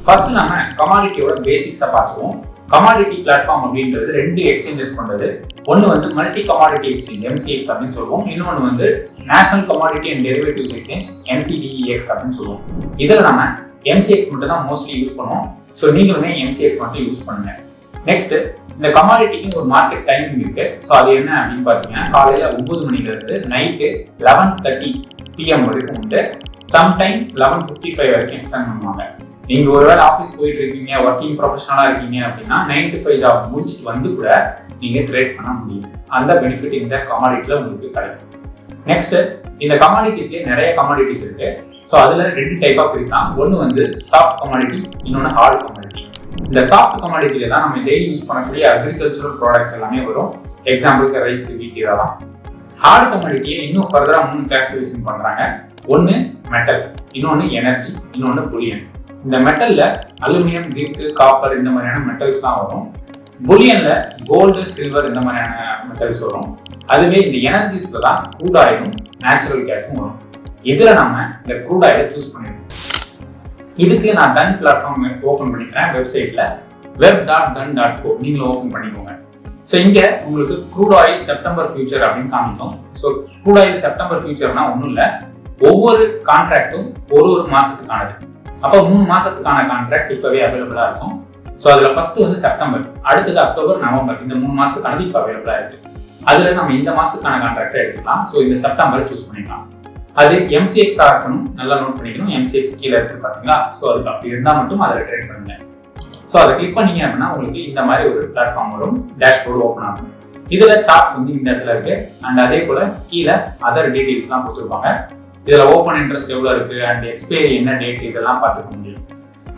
First நம்ம கமாடிட்டியோட பேசிக்ஸை பார்த்துருவோம். Commodity platform அப்படின்றது 2 எக்ஸ்சேஞ்சஸ் கொண்டது. ஒன்று வந்து மல்டி கமாடிட்டி எக்ஸ்சேஞ்ச் MCX அப்படின்னு சொல்லுவோம். இன்னொன்று வந்து national commodity and derivatives exchange NCDEX அப்படின்னு சொல்லுவோம். இதில் நம்ம MCX மட்டும் தான் மோஸ்ட்லி யூஸ் பண்ணுவோம். ஸோ நீங்களுமே MCX மட்டும் யூஸ் பண்ணுங்க. நெக்ஸ்ட், இந்த கமாடிட்டிக்கு ஒரு மார்க்கெட் டைமிங் இருக்கு. ஸோ அது என்ன அப்படின்னு பார்த்தீங்கன்னா, காலையில் 9 மணிலேருந்து நைட்டு 11:30 PM வரைக்கும் உண்டு. சம்டைம் 11:55 வரைக்கும் எக்ஸ்டெண்ட் பண்ணுவாங்க. நீங்க ஒருவேளை ஆஃபீஸ் போயிட்டு இருக்கீங்க, ஒர்க்கிங் ப்ரொஃபஷனலா இருக்கீங்க அப்படின்னா 9 to 5 ஜாப் முடிச்சுட்டு வந்து கூட நீங்க ட்ரேட் பண்ண முடியும். அந்த பெனிஃபிட் இந்த கமாடிட்டில உங்களுக்கு கிடைக்கும். நெக்ஸ்ட், இந்த கமாடிட்டிஸ்லேயே நிறைய கமாடிட்டிஸ் இருக்கு. ஸோ அதுல 2 டைப்பா பிரிக்கலாம். ஒன்று வந்து சாஃப்ட் கமாடிட்டி, இன்னொன்று ஹார்ட் கமாடிட்டி. இந்த சாஃப்ட் கமாடிட்டியில தான் நம்ம டெய்லி யூஸ் பண்ணக்கூடிய அக்ரிகல்ச்சரல் ப்ராடக்ட்ஸ் எல்லாமே வரும். எக்ஸாம்பிளுக்கு ரைஸ், வீட் இதெல்லாம். ஹார்ட் கமாடிட்டியை இன்னும் ஃபர்தரா 3 கிளாசிஃபிகேஷன் பண்றாங்க. ஒன்று மெட்டல், இன்னொன்று எனர்ஜி, இன்னொன்று புலியன். இந்த மெட்டல்ல அலுமினியம், ஜிங்க், காப்பர் இந்த மாதிரியான மெட்டல்ஸ்லாம் வரும். புலியன்ல கோல்டு, சில்வர் இந்த மாதிரியான மெட்டல்ஸ் வரும். அதுவே இந்த எனர்ஜிஸ்ல தான் க்ரூட் ஆயிலும் நேச்சுரல் கேஸும் வரும். இதுல நம்ம இந்த க்ரூட் ஆயிலை சூஸ் பண்ணிருக்கோம். இதுக்கு நான் தன் பிளாட்ஃபார்ம் ஓப்பன் பண்ணிக்கிறேன். வெப்சைட்ல web.dun.co நீங்களும் ஓப்பன் பண்ணிக்கோங்க. ஸோ இங்க உங்களுக்கு க்ரூட் ஆயில் செப்டம்பர் ஃபியூச்சர் அப்படின்னு காமிக்கும். ஸோ க்ரூட் ஆயில் செப்டம்பர் ஃபியூச்சர்னா ஒன்றும் இல்லை, ஒவ்வொரு கான்ட்ராக்டும் ஒரு மாசத்துக்கானது. அப்போ 3 மாசத்துக்கான கான்ட்ராக்ட் இப்பவே அவைலபிளா இருக்கும். ஸோ அதுல ஃபர்ஸ்ட் வந்து செப்டம்பர், அடுத்தது அக்டோபர், நவம்பர், இந்த 3 மாசத்துக்கானது இப்போ அவைலபிளா இருக்கு. அதுல நம்ம இந்த மாசத்துக்கான கான்ட்ராக்டை எடுத்துக்கலாம். ஸோ இந்த செப்டம்பரை சூஸ் பண்ணிக்கலாம். அது MCX இருக்கணும், நல்லா நோட் பண்ணிக்கணும். MCX கீழே இருக்கு பாத்தீங்களா? ஸோ அதுக்கு அப்படி இருந்தால் மட்டும் அதில் ட்ரேட் பண்ணுங்க. ஸோ அதை கிளிக் பண்ணீங்க அப்படின்னா உங்களுக்கு இந்த மாதிரி ஒரு பிளாட்ஃபார்ம் வரும். டேஷ்போர்டு ஓப்பன் ஆகும். இதுல சார்ட்ஸ் வந்து இந்த இடத்துல இருக்கு. அண்ட் அதே போல கீழே அதர் டீடைல்ஸ்லாம் கொடுத்துருப்பாங்க. இதுல ஓப்பன் இன்ட்ரெஸ்ட் எவ்வளவு இருக்கு அண்ட் எக்ஸ்பைரி என்ன டேட் இதெல்லாம் பார்த்துக்க முடியும்.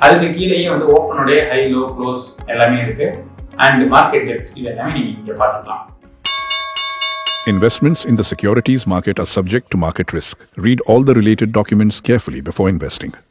அதுக்கு கீழேயே வந்து ஓப்பனுடைய ஹை, லோ, க்ளோஸ் எல்லாமே இருக்கு. அண்ட் மார்க்கெட் டெப்த் இது எல்லாமே நீங்க இங்க பார்த்துக்கலாம். Investments in the securities market are subject to market risk. Read all the related documents carefully before investing.